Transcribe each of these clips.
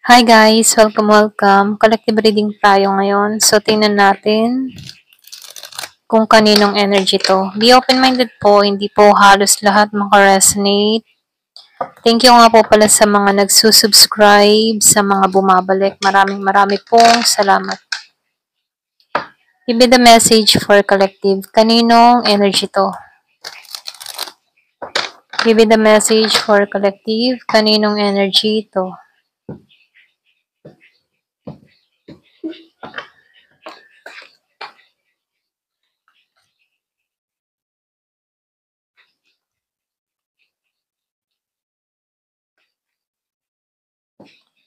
Hi guys! Welcome. Collective reading tayo ngayon. So, tingnan natin kung kaninong energy to. Be open-minded po, hindi po halos lahat makaresonate. Thank you nga po pala sa mga nagsusubscribe, sa mga bumabalik. Maraming pong salamat. Give me the message for collective. Kaninong energy to? Give me the message for collective. Kaninong energy to?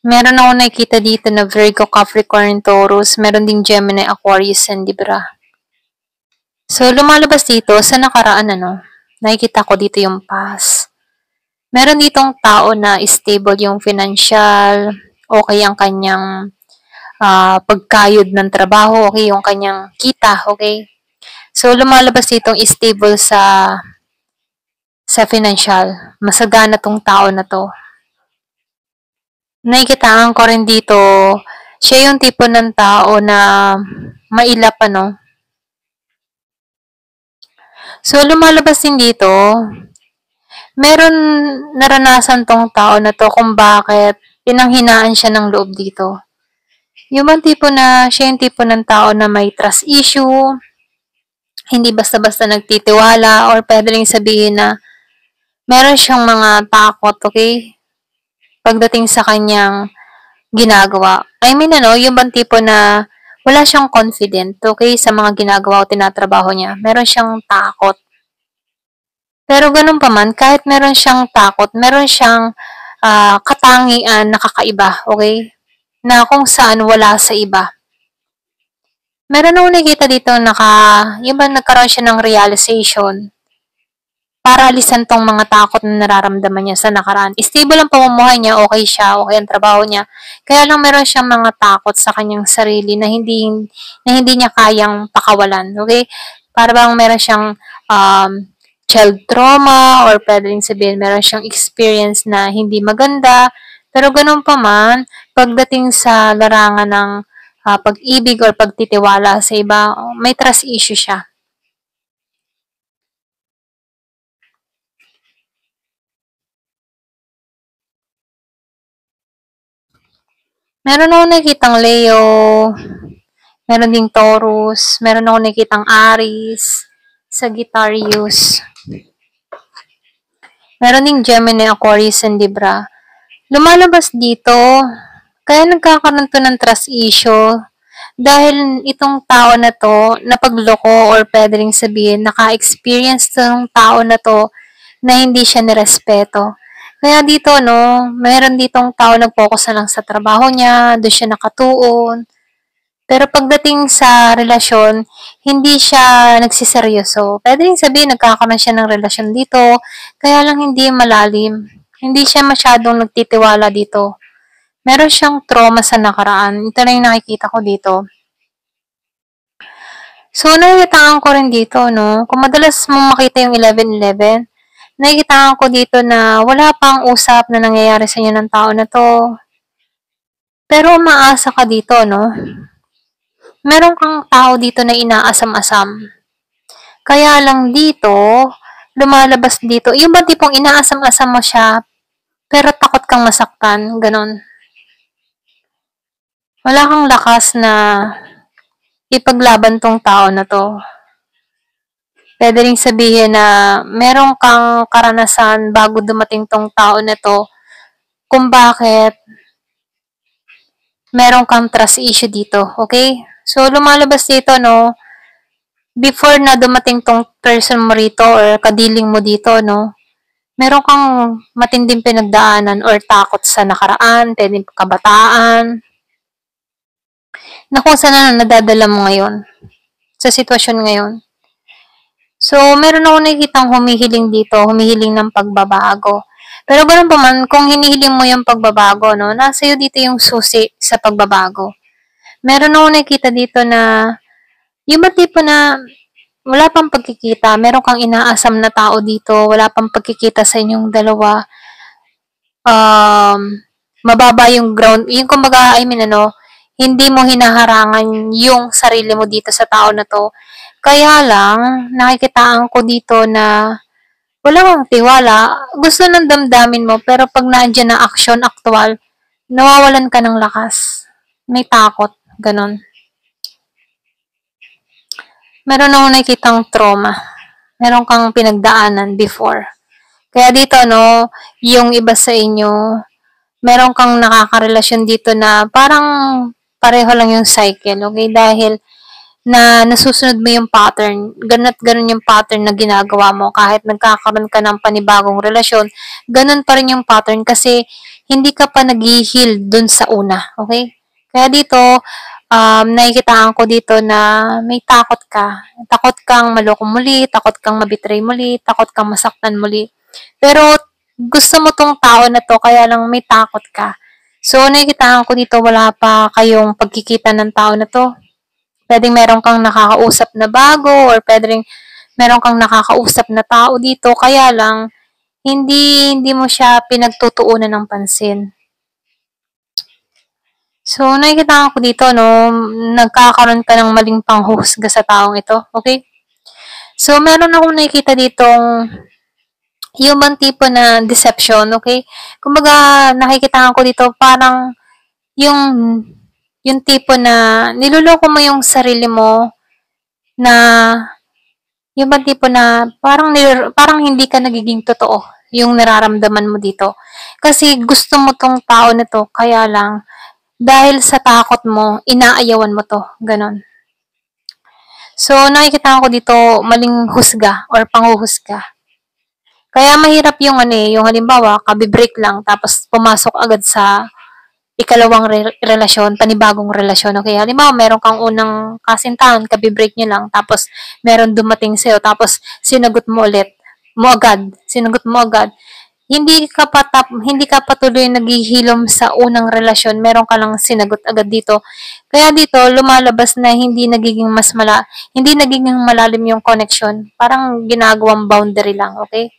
Meron ako nakikita dito na Virgo, Capricorn, Taurus. Meron ding Gemini, Aquarius, and Libra. So, lumalabas dito sa nakaraan, nakikita ko dito yung past. Meron ditong tao na stable yung financial, okay ang kanyang pagkayod ng trabaho, okay yung kanyang kita, okay? So, lumalabas ditong stable sa financial. Masagana tong tao na to. Nakikitaan ko rin dito, siya yung tipo ng tao na mailap, So, lumalabas din dito, meron naranasan tong tao na to kung bakit pinanghinaan siya ng loob dito. Yung bang tipo na, siya yung tipo ng tao na may trust issue, hindi basta-basta nagtitiwala, or pwede rin sabihin na meron siyang mga takot, okay? Pagdating sa kanyang ginagawa. I mean, yung bang tipo na wala siyang confident, okay, sa mga ginagawa o tinatrabaho niya. Meron siyang takot. Pero ganun pa man, kahit meron siyang takot, meron siyang katangian na kakaiba, okay? Na kung saan wala sa iba. Meron akong nakikita dito yung ba nagkaroon siya ng realization para alisan tong mga takot na nararamdaman niya sa nakaraan. Stable ang pamumuhay niya, okay siya, okay ang trabaho niya. Kaya lang meron siyang mga takot sa kanyang sarili na hindi niya kayang pakawalan, okay? Para bang meron siyang child trauma, or pwede rin sabihin meron siyang experience na hindi maganda. Pero ganun pa man, pagdating sa larangan ng pag-ibig or pagtitiwala sa iba, may trust issue siya. Meron ako nakikitang Leo, meron ding Taurus, meron ako nakikitang Aries, Sagittarius, meron ding Gemini, Aquarius, and Libra. Lumalabas dito, kaya nagkakaroon to ng trust issue dahil itong tao na to, napagloko, or pwede rin sabihin, naka-experience ng tao na to na hindi siya nirespeto. Kaya dito, meron ditong tao nag-focus na lang sa trabaho niya, doon siya nakatuon. Pero pagdating sa relasyon, hindi siya nagsiseryoso. Pwede rin sabihin, nagkakaroon siya ng relasyon dito, kaya lang hindi malalim. Hindi siya masyadong nagtitiwala dito. Meron siyang trauma sa nakaraan. Ito na yung nakikita ko dito. So, nakikitaan ko rin dito, kung madalas mong makita yung 11-11, nakikitaan ko dito na wala pang usap na nangyayari sa inyo ng tao na to. Pero umaasa ka dito, meron kang tao dito na inaasam-asam. Kaya lang dito, lumalabas dito, yung ba tipong inaasam-asam mo siya, pero takot kang masaktan, ganon. Wala kang lakas na ipaglaban tong tao na to. Pwede rin sabihin na meron kang karanasan bago dumating tong tao na to kung bakit meron kang trust issue dito, okay? So, lumalabas dito, before na dumating tong person mo rito or kadiling mo dito, meron kang matinding pinagdaanan or takot sa nakaraan, pwedeng kabataan, na kung saan na nadadala mo ngayon, sa sitwasyon ngayon. So, meron ako nakikitang humihiling dito, humihiling ng pagbabago. Pero ganun pa man, kung hinihiling mo yung pagbabago, nasa iyo dito yung susi sa pagbabago. Meron ako nakikita dito na, yung ba tipo na, wala pang pagkikita, meron kang inaasam na tao dito, wala pang pagkikita sa inyong dalawa. mababa yung ground, yung kumbaga, I mean hindi mo hinaharangan yung sarili mo dito sa tao na to. Kaya lang, nakikitaan ko dito na wala kang tiwala. Gusto ng damdamin mo, pero pag nandiyan na action, actual, nawawalan ka ng lakas. May takot, ganon. Meron akong nakikitang trauma. Meron kang pinagdaanan before. Kaya dito, yung iba sa inyo, meron kang nakakarelasyon dito na parang pareho lang yung cycle, okay? Dahil na nasusunod mo yung pattern, ganun at ganun yung pattern na ginagawa mo kahit nagkakaroon ka ng panibagong relasyon, ganun pa rin yung pattern kasi hindi ka pa nag-heal dun sa una, okay? Kaya dito, nakikitaan ko dito na may takot ka. Takot kang maloko muli, takot kang mabitray muli, takot kang masaktan muli. Pero gusto mo tong tao na to, kaya lang may takot ka. So, nakikitaan ko dito, wala pa kayong pagkikita ng tao na to. Pwedeng meron kang nakakausap na bago or pwedeng meron kang nakakausap na tao dito, kaya lang hindi mo siya pinagtutuunan ng pansin. So, nakikita ko dito, nagkakaroon ka ng maling panghusga sa taong ito, okay? So, meron akong nakikita ditong human tipo na deception, okay? Kumbaga, nakikita ko dito parang yung yung tipo na niloloko mo yung sarili mo na yung bang tipo na parang hindi ka nagiging totoo yung nararamdaman mo dito. Kasi gusto mo tong tao na to, kaya lang dahil sa takot mo, inaayawan mo to. Ganon. So, nakikita ko dito maling husga or panghuhusga. Kaya mahirap yung yung halimbawa, kabibreak lang, tapos pumasok agad sa ikalawang relasyon, panibagong relasyon. Okay, halimbawa, meron kang unang kasintahan, kabibreak nyo lang, tapos meron dumating sa'yo, tapos sinagot mo agad. Hindi ka patuloy naghihilom sa unang relasyon, meron ka lang sinagot agad dito. Kaya dito lumalabas na hindi nagiging malalim yung connection. Parang ginagawang boundary lang, okay?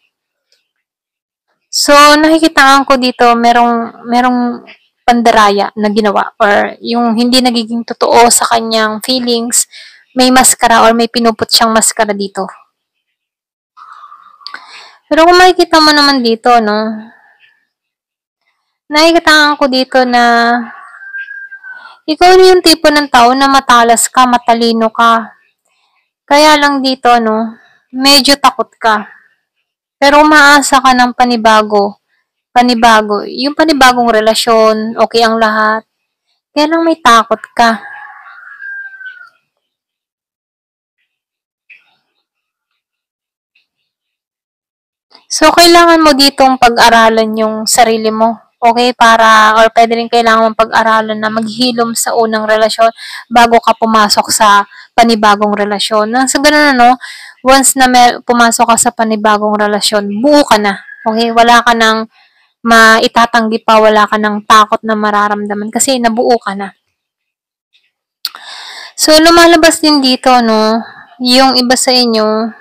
So nakikitaan ko dito merong pandaraya na ginawa or yung hindi nagiging totoo sa kanyang feelings, may maskara or may pinuput siyang maskara dito. Pero kung makikita mo naman dito, nakikita ko dito na ikaw yung tipo ng tao na matalas ka, matalino ka. Kaya lang dito, medyo takot ka. Pero umaasa ka ng panibago. Yung panibagong relasyon, okay ang lahat. Kaya lang may takot ka. So, kailangan mo ditong pag-aralan yung sarili mo. Okay? Or pwede rin kailangan mong pag-aralan na maghilom sa unang relasyon bago ka pumasok sa panibagong relasyon. Nang sa ganun, once na pumasok ka sa panibagong relasyon, buo ka na. Okay? Wala ka nang maitatanggi pa, wala ka nang takot na mararamdaman kasi nabuo ka na. So, lumalabas din dito, yung iba sa inyo,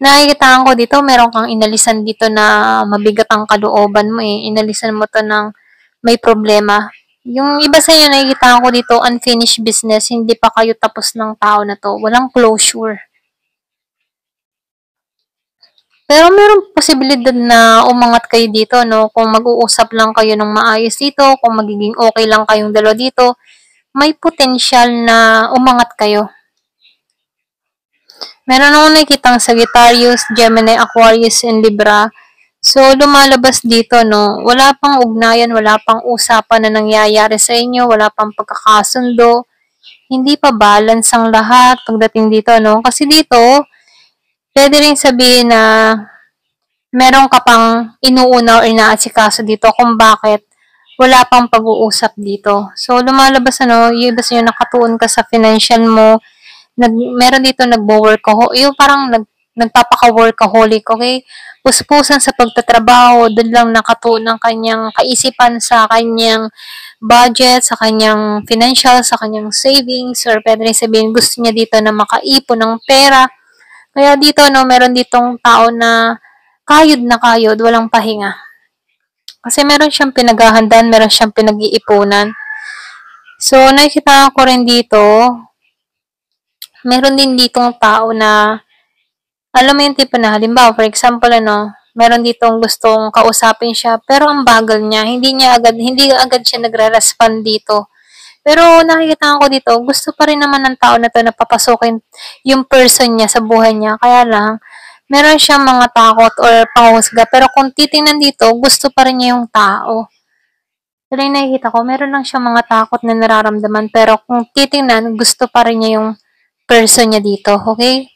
nakikita ko dito, meron kang inalisan dito na mabigat ang kalooban mo eh. Inalisan mo to ng may problema. Yung iba sa inyo, nakikita ko dito, unfinished business, hindi pa kayo tapos ng tao na to. Walang closure. Pero meron posibilidad na umangat kayo dito, kung mag-uusap lang kayo ng maayos dito, kung magiging okay lang kayong dalawa dito, may potential na umangat kayo. Meron akong nakikitang Sagittarius, Gemini, Aquarius, and Libra. So, lumalabas dito, wala pang ugnayan, wala pang usapan na nangyayari sa inyo, wala pang pagkakasundo, hindi pa balance ang lahat pagdating dito, Kasi dito, pwede rin sabihin na meron ka pang inuuna o inaasikaso dito kung bakit wala pang pag-uusap dito. So, lumalabas, yung iba sa nakatuon ka sa financial mo, meron dito yung parang nagpapaka-workaholic, okay? Puspusan sa pagtatrabaho, doon lang nakatuon ng kanyang kaisipan sa kanyang budget, sa kanyang financial, sa kanyang savings, or pwede rin sabihin gusto niya dito na makaipon ng pera. Kaya dito, meron ditong tao na kayod, walang pahinga. Kasi meron siyang pinaghahandaan, meron siyang pinag-iipunan. So, nakikita ko rin dito, meron din ditong tao na, alam mo yung tipo na, halimbawa, for example, meron ditong gustong kausapin siya, pero ang bagal niya, hindi agad siya nagre-respond dito. Pero nakikita ko dito, gusto pa rin naman ng tao na to na papasukin yung person niya sa buhay niya. Kaya lang, meron siyang mga takot or panghusga. Pero kung titingnan dito, gusto pa rin niya yung tao. Pero yung nakikita ko, meron lang siyang mga takot na nararamdaman. Pero kung titingnan, gusto pa rin niya yung person niya dito. Okay?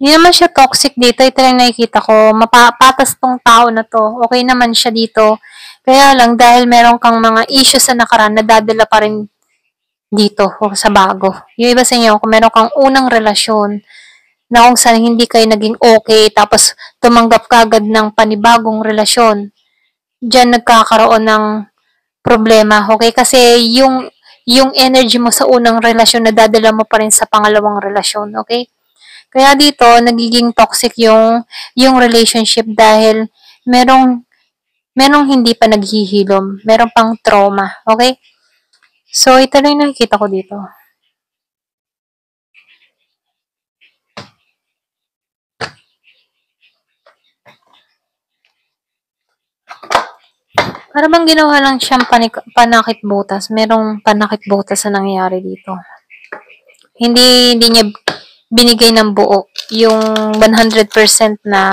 Hindi naman siya toxic dito. Ito lang nakikita ko. Mapapatas tong tao na to. Okay naman siya dito. Kaya lang, dahil meron kang mga issues sa nakaraan, nadadala pa rin dito o sa bago. Yung iba sa inyo, kung meron kang unang relasyon na kung saan hindi kayo naging okay, tapos tumanggap ka agad ng panibagong relasyon, dyan nagkakaroon ng problema. Okay? Kasi yung energy mo sa unang relasyon, nadadala mo pa rin sa pangalawang relasyon. Okay? Kaya dito, nagiging toxic yung relationship dahil merong hindi pa naghihilom. Meron pang trauma. Okay? So, ito lang yung nakikita ko dito. Para bang ginawa lang siyang panakit butas. Merong panakit butas na nangyayari dito. Hindi niya binigay ng buo yung 100% na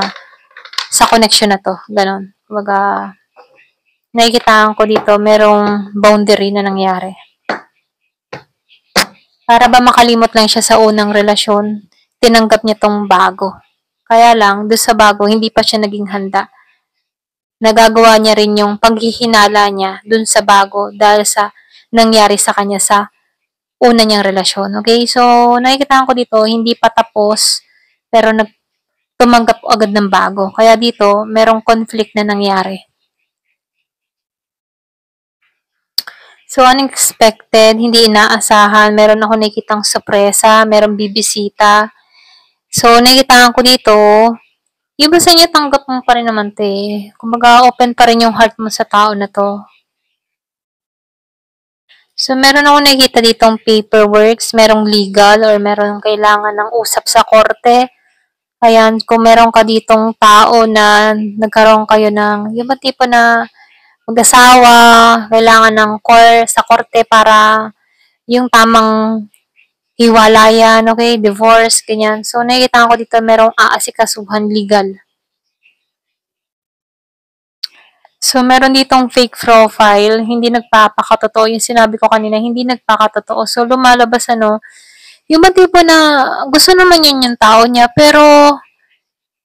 sa connection na to. Ganon. Kumbaga, nakikitaan ko dito, merong boundary na nangyari. Para ba makalimot lang siya sa unang relasyon, tinanggap niya tong bago. Kaya lang, doon sa bago, hindi pa siya naging handa. Nagagawa niya rin yung paghihinala niya doon sa bago dahil sa nangyari sa kanya sa una niyang relasyon. Okay? So, nakikita ko dito, hindi pa tapos, pero tumanggap agad ng bago. Kaya dito, merong conflict na nangyari. So, unexpected, hindi inaasahan, meron ako nakikitang sorpresa, merong bibisita. So, nakikita ko dito, iba sa inyo, tanggap mo pa rin naman, te. Kumbaga, open pa rin yung heart mo sa tao na to. So, meron ako nakikita ditong paperworks, merong legal, or meron kailangan ng usap sa korte. Ayan, kung meron ka ditong tao na nagkaroon kayo ng, yung ba tipo na mag-asawa, kailangan ng sa korte para yung tamang hiwalayan, okay, divorce, ganyan. So, nakikita ko dito merong aasikasuhan legal. So, meron ditong fake profile, hindi nagpapakatotoo. Yung sinabi ko kanina, hindi nagpakatotoo. So, lumalabas yung ba tipo na gusto naman yun yung tao niya, pero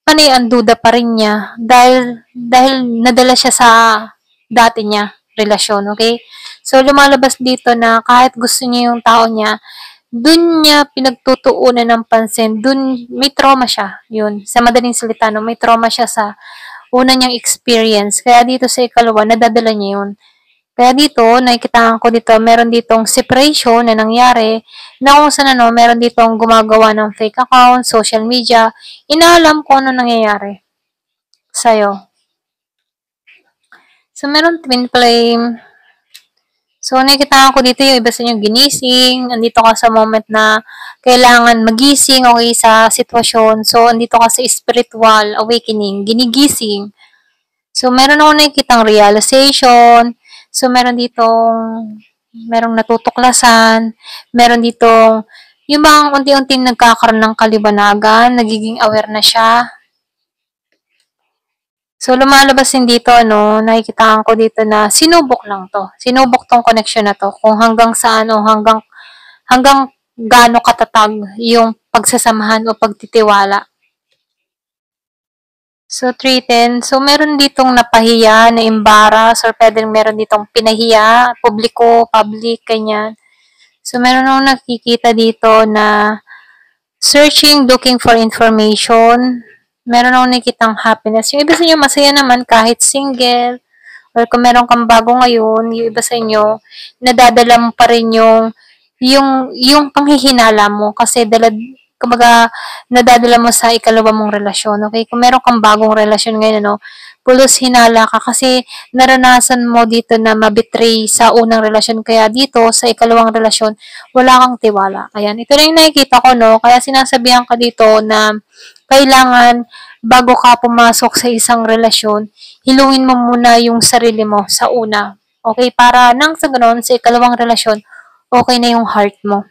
ang duda pa rin niya dahil nadala siya sa dati niya relasyon, okay? So, lumalabas dito na kahit gusto niya yung tao niya, dun niya pinagtutuunan ng pansin, dun may trauma siya, yun. Sa madaling salita, may trauma siya sa una niyang experience. Kaya dito sa ikalawa, nadadala niya yun. Kaya dito, nakikita ko dito, meron ditong separation na nangyari, na kung saan meron ditong gumagawa ng fake account, social media, inaalam ko ano nangyayari sa'yo. So, meron twin flame. So, nakikita ko dito yung iba sa inyo ginising, andito ka sa moment na kailangan magising, okay, sa sitwasyon. So, andito ka sa spiritual awakening, ginigising. So, meron ako nakikitang realization. So, merong natutuklasan. Meron ditong, yung bang unti-unting nagkakaroon ng kalibanagan, nagiging aware na siya. So, lumalabas din dito, nakikitaan ko dito na sinubok lang to. Sinubok tong connection na to. Kung hanggang saan o hanggang gaano katatag yung pagsasamahan o pagtitiwala. So, 310. So, meron ditong napahiya, na-embarrass, or pwedeng meron ditong pinahiya, public, ganyan. So, meron akong nakikita dito na searching, looking for information. Meron akong nakikitang happiness. Yung iba sa inyo, masaya naman kahit single, or kung meron kang bago ngayon, yung iba sa inyo, nadadala mo pa rin yung panghihinala mo kasi kumbaga, nadadala mo sa ikalawa mong relasyon, okay? Kung meron kang bagong relasyon ngayon, ano, pulos hinala ka kasi naranasan mo dito na mabetray sa unang relasyon. Kaya dito, sa ikalawang relasyon, wala kang tiwala. Ayan, ito na yung nakikita ko, no? Kaya sinasabihan ka dito na kailangan, bago ka pumasok sa isang relasyon, hilungin mo muna yung sarili mo sa una. Okay? Para nang sa ganoon, sa ikalawang relasyon, okay na yung heart mo.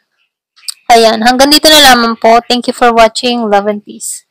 Ayan, hanggang dito na lamang po. Thank you for watching. Love and peace.